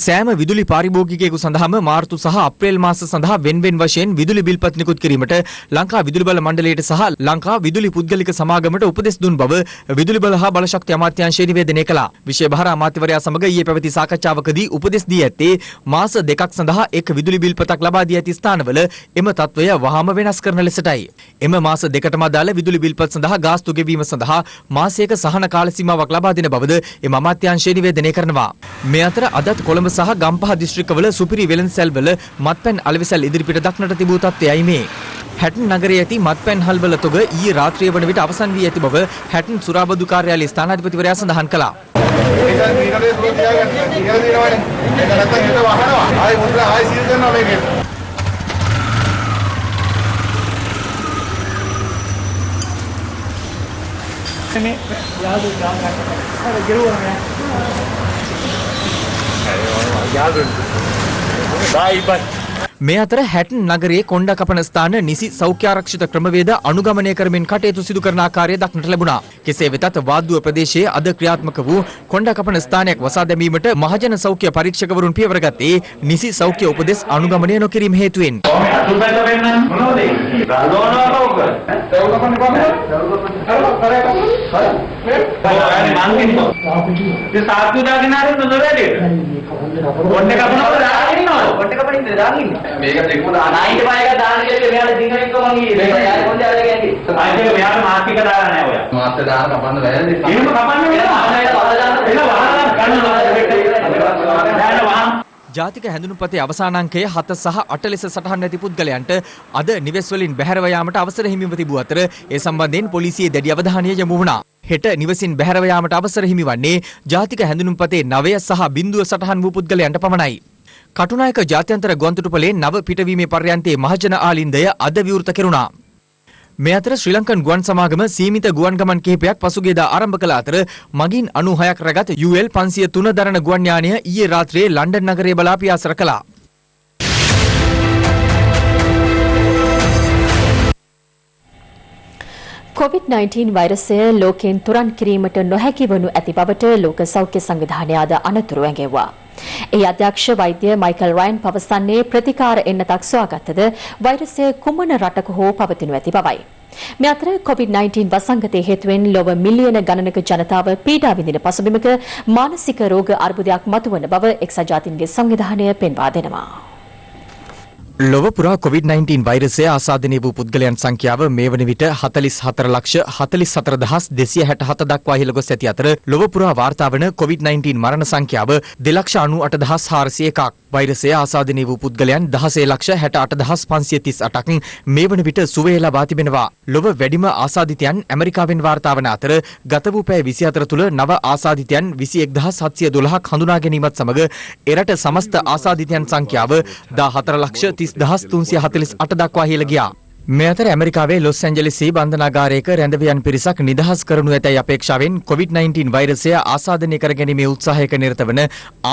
සෑම විදුලි පාරිභෝගිකයෙකු සඳහාම මාර්තු සහ අප්‍රේල් මාස සඳහා වෙන්වෙන් වශයෙන් විදුලි බිල්පත් නිකුත් කිරීමට ලංකා විදුලි බල මණ්ඩලයට සහ ලංකා විදුලි පුද්ගලික සමාගමට උපදෙස් දුන් බව විදුලි බල හා බලශක්ති අමාත්‍යාංශය නිවේදනය කළා. විශේෂ භාර අමාත්‍යවරයා සමග ඊයේ පැවති සාකච්ඡාවකදී උපදෙස් දී ඇත්තේ මාස දෙකක් සඳහා එක් විදුලි බිල්පතක් ලබා දී ඇති ස්ථානවල එම තත්වය වහාම වෙනස් කරන ලෙසටයි. එම මාස දෙකටම අදාළ විදුලි බිල්පත් සඳහා ගාස්තු ගෙවීම සඳහා මාසයක සහන කාල සීමාවක් ලබා දෙන බවද එම අමාත්‍යාංශය නිවේදනය කරනවා. මේ අතර අදත් කොළඹ සහ ගම්පහ දිස්ත්‍රික්කවල සුපිරි වෙළඳසැල්වල මත්පැන් අලෙවිසල් ඉදිරිපිට දක්නට තිබූ තත්ත්වයයි මේ. හැටන් නගරයේ ඇති මත්පැන් හල්වල තොග ඊයේ රාත්‍රිය වන විට අවසන් වී ඇති බව හැටන් සුරාබදු කාර්යාලයේ ස්ථානාධිපතිවරයා සඳහන් කළා. මේ අතර හැටන් නගරයේ කොණ්ඩ කපන ස්ථාන නිසි සෞඛ්‍යාරක්ෂිත ක්‍රමවේද අනුගමනය කරමින් කටයුතු සිදු කරන ආකාරය දක්නට ලැබුණා. කෙසේ වෙතත් වාද්දුව ප්‍රදේශයේ අද ක්‍රියාත්මක වූ කොණ්ඩ කපන ස්ථානයක් වසා දැමීමට මහජන සෞඛ්‍ය පරීක්ෂකවරුන් පියවර ගත්තේ නිසි සෞඛ්‍ය උපදෙස් අනුගමනය නොකිරීම හේතුවෙන්. මේක දෙකුණ අනායිට පායක දාන්න කියලා මෙයාලා දිනන එක මං ඊයේ මෙයා කොන්දේ අරගෙන යන්නේ ආයෙත් මෙයාට මාස්ටික දාලා නැහැ ඔයා මාස්ටර් දාන්න කපන්න බැහැ එහෙම කපන්න වෙනවා ආයෙත් වහලා දාන්න වෙනවා ජාතික හැඳුනුම්පතේ අවසාන අංකය 7 සහ 8 ලෙස සටහන් ඇති පුද්ගලයන්ට අද නිවෙස් වලින් බැහැරව යාමට අවසර හිමිව තිබූ අතර ඒ සම්බන්ධයෙන් පොලිසියේ දැඩි අවධානය යොමු වුණා. හෙට නිවසින් බැහැරව යාමට අවසර හිමිවන්නේ ජාතික හැඳුනුම්පතේ 9 සහ 0 සටහන් වූ පුද්ගලයන්ට පමණයි. කටුනායක ජාත්‍යන්තර ගුවන්තොටුපළේ නව පිටවීමේ පර්යන්තයේ මහජන ආලින්දය අද විවෘත කෙරුණා. මේ අතර ශ්‍රී ලංකන් ගුවන් සමාගම සීමිත ගුවන් ගමන් කිහිපයක් පසුගියදා ආරම්භ කළ අතර මගින් 96ක් රැගත් UL 503 දරන ගුවන් යානය ඊයේ රාත්‍රියේ ලන්ඩන් නගරයේ බලා පියාසර කළා. COVID-19 වෛරසය ලෝකෙන් තුරන් කිරීමට නොහැකි වනු ඇති බවට ලෝක සෞඛ්‍ය සංවිධානය අද අනතුරු ඇඟෙව්වා. ඒ අධ්‍යක්ෂ වෛද්‍ය මයිකල් රයන් පවසන්නේ ප්‍රතිකාර එන්නතක් සොයාගත්තද වෛරසය කුමන රටක හෝ පවතිනු ඇති බවයි. මේ අතර COVID-19 වසංගතයේ හේතුවෙන් ලොව මිලියන ගණනක ජනතාව පීඩා විඳින පසුබිමක මානසික රෝග අර්බුදයක් මතුවන බව එක්සත් ජාතීන්ගේ සංවිධානය පෙන්වා දෙනවා. ලොව පුරා COVID-19 වෛරසය ආසාදනය වූ පුද්ගලයන් සංඛ්‍යාව මේ වන විට 44,44,267 දක්වා ඉහළ ගොස් ඇති අතර ලොව පුරා වාර්තා වන COVID-19 මරණ සංඛ්‍යාව 2,98,401ක්. වෛරසය ආසාදනය වූ පුද්ගලයන් 16,68,538ක් මේ වන විට සුවය ලබා තිබෙනවා. ලොව වැඩිම ආසාදිතයන් ඇමරිකාවෙන් වාර්තා වන අතර ගත වූ පැය 24 තුළ නව ආසාදිතයන් 21,712ක් හඳුනා ගැනීමත් සමග එරට සමස්ත ආසාදිතයන් සංඛ්‍යාව 14,30,348 දක්වා ඉහළ ගියා. මේ අතර ඇමරිකාවේ ලොස් ඇන්ජලිසී බන්ධනාගාරයක රැඳවියන් පිරිසක් නිදහස් කරනු ඇතැයි අපේක්ෂාවෙන් COVID-19 වෛරසය ආසාදනය කර ගැනීමේ උත්සාහයක නිරත වන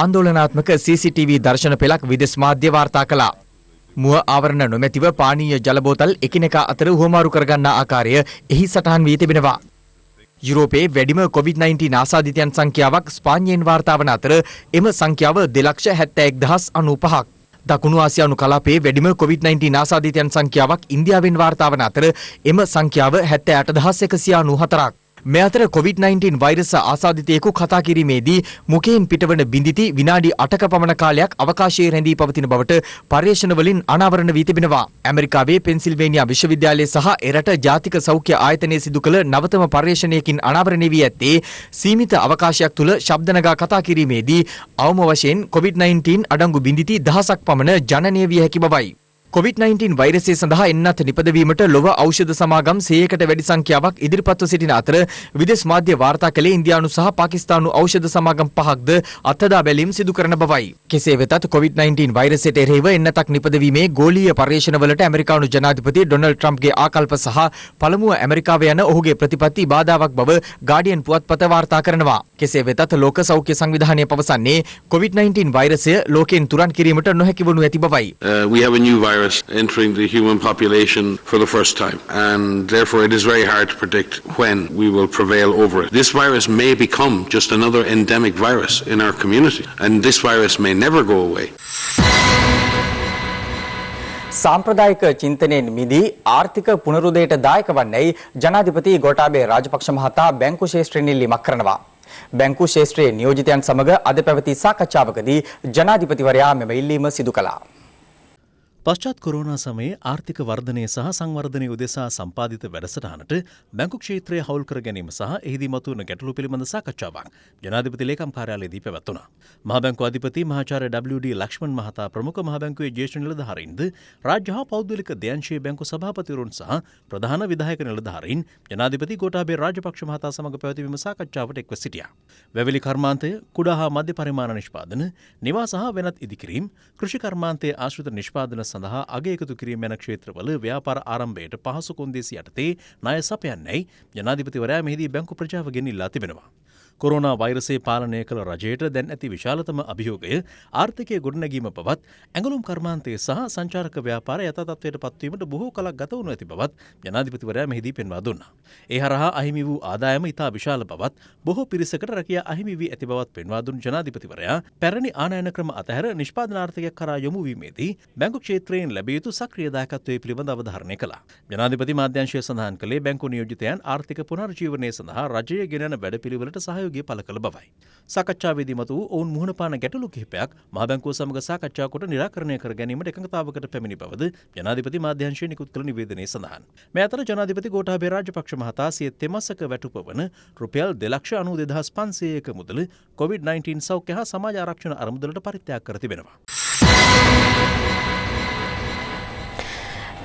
ආందోලනාත්මක CCTV දර්ශන පෙළක් විදෙස් මාධ්‍ය වාර්තා කළා. මුව ආවරණ නොමැතිව පානීය ජල බෝතල් එකිනෙකා අතර හුවමාරු කරගන්නා ආකාරය එහි සටහන් වී තිබෙනවා. යුරෝපයේ වැඩිම COVID-19 ආසාදිතයන් සංඛ්‍යාවක් ස්පාඤ්ඤයෙන් වාර්තා වන අතර එම සංඛ්‍යාව 2,71,095ක්. දකුණු ආසියානු කලාපයේ වැඩිම COVID-19 ආසාදිතයන් සංඛ්‍යාවක් ඉන්දියාවෙන් වාර්තා වන අතර එම සංඛ්‍යාව 78,194ක්. මේ අතර COVID-19 වෛරස ආසාදිතයෙකු කතා කිරීමේදී මුඛයෙන් පිටවන බිඳිති විනාඩි 8ක පමණ කාලයක් අවකාශයේ රැඳී පවතින බවට පර්යේෂණ වලින් අනාවරණ වී තිබෙනවා. ඇමරිකාවේ පෙන්සිල්වේනියා විශ්වවිද්‍යාලය සහ එරට ජාතික සෞඛ්‍ය ආයතනයේ සිදු කළ නවතම පර්යේෂණයකින් අනාවරණය වී ඇත්තේ සීමිත අවකාශයක් තුළ ශබ්ද නගා කතා කිරීමේදී අවම වශයෙන් COVID-19 අඩංගු බිඳිති දහසක් පමණ ජනනය විය හැකි බවයි. COVID-19 වෛරසය සඳහා එන්නත් නිපදවීමට ලොව ඖෂධ සමාගම් 100කට වැඩි සංඛ්‍යාවක් ඉදිරිපත්ව සිටින අතර විදේශ මාධ්‍ය වාර්තා කළේ ඉන්දියානු සහ පාකිස්තානු ඖෂධ සමාගම් 5ක්ද අත්හදා බැලීම් සිදු කරන බවයි. කෙසේ වෙතත් COVID-19 වෛරසයට එරෙහිව එන්නතක් නිපදවීමේ ගෝලීය පර්යේෂණවලට ඇමරිකානු ජනාධිපති ඩොනල්ඩ් ට්‍රම්ප්ගේ ආකල්ප සහ පළමුව ඇමරිකාව යන ඔහුගේ ප්‍රතිපත්ති බාධාවක් බව ගාඩියන් පුවත්පත වාර්තා කරනවා. කෙසේ වෙතත් ලෝක සෞඛ්‍ය සංවිධානය පවසන්නේ COVID-19 වෛරසය ලෝකයෙන් තුරන් කිරීමට නොහැකි වනු ඇති බවයි. We have a new virus entering the human population for the first time, and therefore it is very hard to predict when we will prevail over it. This virus may become just another endemic virus in our community, and this virus may never go away. සාම්ප්‍රදායික චින්තනයෙන් මිදී ආර්ථික පුනරුදයට දායක වන්නේයි ජනාධිපති ගෝඨාභය රාජපක්ෂ මහතා බැංකු ශේෂ්ත්‍රයෙන් ඉල්ලීමක් කරනවා. බැංකු ශේෂ්ත්‍රයේ නියෝජිතයන් සමග අද පැවති සාකච්ඡාවකදී ජනාධිපතිවරයා මෙම ඉල්ලීම සිදු කළා. පශ්චාත් කොරෝනා සමයේ ආර්ථික වර්ධනය සහ සංවර්ධනය උදෙසා සම්පාදිත වැඩසටහනට බැංකු ක්ෂේත්‍රය හවුල් කර ගැනීම සහ එහිදී මතුවන ගැටලු පිළිබඳ සාකච්ඡාවක් ජනාධිපති ලේකම් කාර්යාලයේදී පැවැත්වුණා. මහ බැංකු අධිපති මහාචාර්ය WD ලක්ෂ්මන් මහතා ප්‍රමුඛ මහ බැංකුවේ ජ්‍යෙෂ්ඨ නිලධාරීන්ද රාජ්‍ය හා පෞද්ගලික දෙයන්ශීය බැංකු සභාපතිවරුන් සහ ප්‍රධාන විධායක නිලධාරීන් ජනාධිපති ගෝඨාභය රාජපක්ෂ මහතා සමග පැවැත්වීම සාකච්ඡාවට එක්ව සිටියා. වැවිලි කර්මාන්තය, කුඩා හා මධ්‍ය පරිමාණ නිෂ්පාදන, නිවාස හා වෙනත් ඉදිකිරීම්, කෘෂි කර්මාන්තයේ ආශ්‍රිත නිෂ්පාදන සඳහා අගය එකතු කිරීම යන ක්ෂේත්‍රවල ව්‍යාපාර ආරම්භයට පහසු කොන්දේසි යටතේ ණය සපයන්නයි ජනාධිපතිවරයා මෙහිදී බැංකු ප්‍රජාවගෙන් ඉල්ලා තිබෙනවා. කොරෝනා වෛරසය පාලනය කළ රජයට දැන් ඇති විශාලතම අභියෝගය ආර්ථිකය ගොඩනැගීම බවත් ඇඟලුම් කර්මාන්තය සහ සංචාරක ව්‍යාපාරය යථා තත්ත්වයට පත්වීමට බොහෝ කලක් ගත වනු ඇති බවත් ජනාධිපතිවරයා මෙහිදී පෙන්වා දුන්නා. ඒ හරහා අහිමි වූ ආදායම ඉතා විශාල බවත් බොහෝ පිරිසකට රැකියා අහිමි වී ඇති බවත් පෙන්වා දුන් ජනාධිපතිවරයා පැරණි ආනයන ක්‍රම අතහැර නිෂ්පාදන ආර්ථිකයක් කරා යොමු වීමේදී බැංකු ක්ෂේත්‍රයෙන් ලැබිය යුතු සක්‍රිය දායකත්වයේ පිළිබඳ අවධාරණය කළා. ජනාධිපති මාධ්‍යංශය සඳහන් කළේ බැංකු නියෝජිතයන් ආර්ථික පුනර්ජීවනය සඳහා රජය ගෙනන වැඩපිළිවෙලට සහයෝගය පළ කළ බවයි. සාකච්ඡාවේදී මතු වූ ඔවුන් මුහුණ පාන ගැටලු කිහිපයක් මහ බැංකුව සමග සාකච්ඡා කොට නිරාකරණය කර ගැනීමට එකඟතාවකට පැමිණි බවද ජනාධිපති මාධ්‍යංශය නිකුත් කළ නිවේදනයේ සඳහන්. මේ අතර ජනාධිපති ගෝඨාභය රාජපක්ෂ මහතා සිය තෙමසක වැටුප වන රුපියල් 2,92,500ක මුදල COVID-19 සෞඛ්‍ය හා සමාජ ආරක්ෂණ අරමුදලට පරිත්‍යාග කර තිබෙනවා.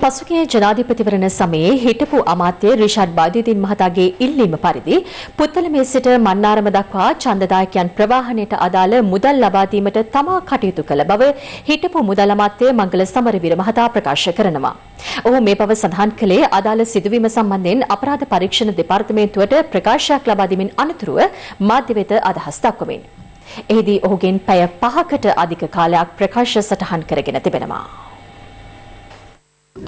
පසුගිය ජනාධිපතිවරණ සමයේ හිටපු අමාත්‍ය රිෂාඩ් බාදියදීන් මහතාගේ ඉල්ලීම පරිදි පුත්තලමේ සිට මන්නාරම දක්වා ඡන්දදායකයන් ප්‍රවාහනයට අදාළ මුදල් ලබා දීමට තමා කටයුතු කළ බව හිටපු මුදල් අමාත්‍ය මංගල සමරවීර මහතා ප්‍රකාශ කරනවා. ඔහු මේ බව සඳහන් කළේ අදාළ සිදුවීම සම්බන්ධයෙන් අපරාධ පරීක්ෂණ දෙපාර්තමේන්තුවට ප්‍රකාශයක් ලබා දීමෙන් අනතුරුව මාධ්‍ය වෙත අදහස් දක්වමින්. එහිදී ඔහුගෙන් පැය 5කට අධික කාලයක් ප්‍රකාශ සටහන් කරගෙන තිබෙනවා.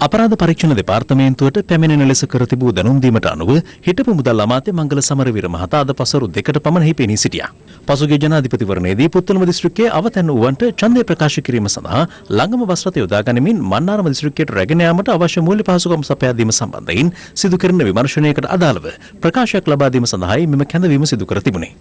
අපරාධ පරීක්ෂණ දෙපාර්තමේන්තුවට පැමිණෙන ලෙස කර තිබූ දැනුම් දීමට අනුව හිටපු මුදල් අමාත්‍ය මංගල සමරවීර මහතා අද පසරු 2කට පමණ පෙනී සිටියා. පසුගිය ජනාධිපතිවරණයේදී පුත්තලම දිස්ත්‍රික්කයේ අවතැන් වූවන්ට ඡන්දය ප්‍රකාශ කිරීම සඳහා ළඟම බස් රථ යොදා ගනිමින් මන්නාරම දිස්ත්‍රික්කයට රැගෙන යාමට අවශ්‍ය මූල්‍ය පහසුකම් සපයා දීම සම්බන්ධයෙන් සිදු කරන විමර්ශනයකට අදාළව ප්‍රකාශයක් ලබා දීම සඳහායි මෙම කැඳවීම සිදු කර තිබුණේ.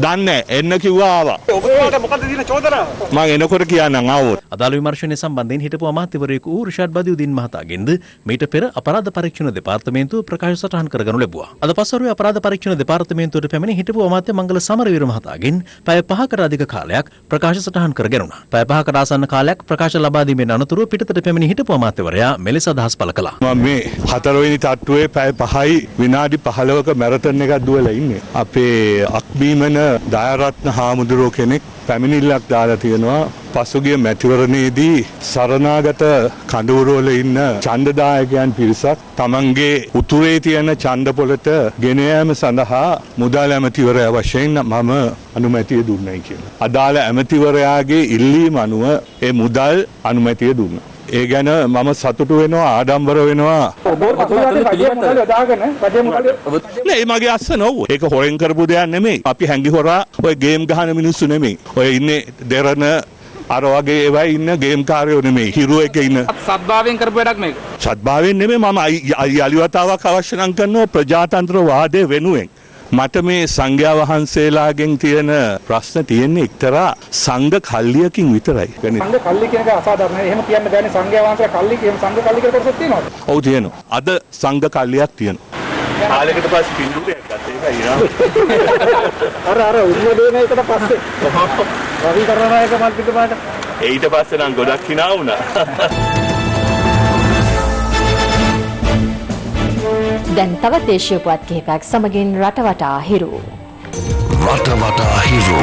දන්නේ එන්න කිව්වා ආවා. ඔබට මොකද දින චෝදනාව? මම එනකොට කියන්නම් ආවොත්. අදාළ විමර්ශනය සම්බන්ධයෙන් හිටපු අමාත්‍යවරයෙකු වූ රිෂාඩ් බදියුදීන් මහතාගෙන්ද මීට පෙර අපරාධ පරීක්ෂණ දෙපාර්තමේන්තුව ප්‍රකාශ සටහන් කරගනු ලැබුවා. අද පස්වරුවේ අපරාධ පරීක්ෂණ දෙපාර්තමේන්තුවට පැමිණි හිටපු අමාත්‍ය මංගල සමරවීර මහතාගෙන් පැය 5කට අධික කාලයක් ප්‍රකාශ සටහන් කරගෙනුණා. පැය 5කට ආසන්න කාලයක් ප්‍රකාශ ලබා දීමෙන් අනතුරුව පිටතට පැමිණි හිටපු අමාත්‍යවරයා මෙලෙස අදහස් පළ කළා. මම මේ 4 වෙනි තට්ටුවේ පැය 5යි විනාඩි 15ක මැරතන් එකක් දුවලා ඉන්නේ. අපේ අක්බීමන දයාරත්න හාමුදුරුවෝ කෙනෙක් පැමිණිල්ලක් දාලා තියෙනවා. පසුගිය මැතිවරණයේදී සරණාගත කඳවුරවල ඉන්න ඡන්දදායකයන් පිරිසක් තමන්ගේ උතුරේ තියෙන ඡන්ද පොළට ගෙන යාම සඳහා මුදල් ඇමතිවරයා වශයෙන් මම අනුමැතිය දුන්නයි කියලා. අදාළ ඇමතිවරයාගේ ඉල්ලීම අනුව ඒ මුදල් අනුමැතිය දුන්නා. ඒ ගැන මම සතුටු වෙනවා ආඩම්බර වෙනවා. නෑ මගේ අස්ස නොව. ඒක හොරෙන් කරපු දෙයක් නෙමෙයි. අපි හැංගි හොරා ඔය ගේම් ගහන මිනිස්සු නෙමෙයි. ඔය ඉන්නේ දෙරණ අර වගේ ඒවා ඉන්න ගේම් කාරයෝ නෙමෙයි. හිරු එකේ ඉන්න. සත්භාවයෙන් කරපු වැඩක් මේක. සත්භාවයෙන් නෙමෙයි මම අලිවතාවක් අවශ්‍ය නම් කරනවා ප්‍රජාතන්ත්‍ර වාදය වෙනුවෙන්. මට මේ සංඝයා වහන්සේලාගෙන් තියෙන ප්‍රශ්න තියෙන්නේ එක්තරා සංඝ කල්ලියකින් විතරයි. සංඝ කල්ලිය කියන එක අසාධාරණයි. එහෙම කියන්න බෑනේ සංඝයා වහන්සේලා කල්ලිය කියන සංඝ කල්ලිය කියලා කොටසක් තියෙනවද? ඔව් තියෙනවා. අද සංඝ කල්ලියක් තියෙනවා. කාලයකට පස්සේ පින්දුරයක් ගත්තා ඒකයි ඊළඟ. අර උන්නදේන එකට පස්සේ. රවි කරනායක මල්පිටපාට. ඊට පස්සේ නම් ගොඩක් hina වුණා. දැන් තවත් දේශීය පුවත් කිහිපයක් සමගින් රටවටා හිරු. රටවටා හිරු.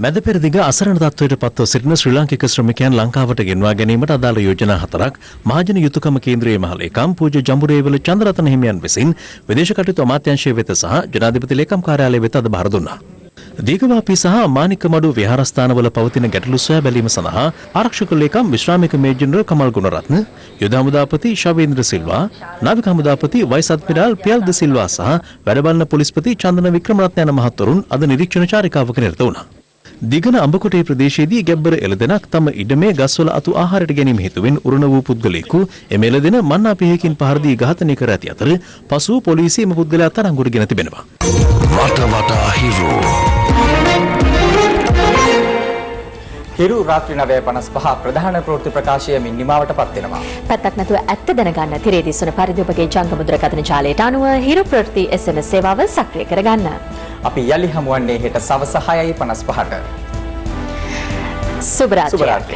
මැද පෙරදිග අසරණ තත්වයට පත්ව සිටින ශ්‍රී ලාංකික ශ්‍රමිකයන් ලංකාවට ගෙන්වා ගැනීමට අදාළ යෝජනා 4ක් මහජන යුතුකම කේන්ද්‍රයේ මහලේකම් පූජ්‍ය ජම්බුරේවල චන්ද්‍රරතන හිමියන් විසින් විදේශ කටයුතු අමාත්‍යාංශය වෙත සහ ජනාධිපති ලේකම් කාර්යාලය වෙත අද බාර දුන්නා. දීඝවාපී සහ මාණික්කමඩු විහාරස්ථානවල පවතින ගැටලු සොයා බැලීම සඳහා ආරක්ෂක ලේකම් විශ්‍රාමික මේජර් ජෙනරල් කමල් ගුණරත්න, යුද හමුදාපති ශවේන්ද්‍ර සිල්වා, නාවික හමුදාපති වයිස් අද්මිරාල් පියල් ද සිල්වා සහ වැඩබලන පොලිස්පති චන්දන වික්‍රමරත්න යන මහත්වරුන් අද නිරීක්ෂණ චාරිකාවක නිරත වුණා. දිගන අඹකොටේ ප්‍රදේශයේදී ගැබ්බර එළදෙනක් තම ඉඩමේ ගස්වල අතු ආහාරයට ගැනීම හේතුවෙන් උරුණ වූ පුද්ගලයෙකු එම එළදෙන මන්නා පිහකින් පහර දී ඝාතනය කර ඇති අතර පසුව පොලිසිය එම පුද්ගලයා තරංගුවට ගෙන තිබෙනවා. වටවටා හිරු හිරු රාත්‍රී 9:55 ප්‍රධාන ප්‍රවෘත්ති ප්‍රකාශයමින් නිමාවට පත් වෙනවා. පැත්තක් නැතුව ඇත්ත දැනගන්න තිරේ දිස්වන පරිදි ඔබගේ ජංගම දුරකථන ජාලයට අනුව හිරු ප්‍රවෘත්ති SMS සේවාව සක්‍රිය කරගන්න. අපි යලි හමුවන්නේ හෙට සවස 6:55ට. සුබ රාත්‍රියක්.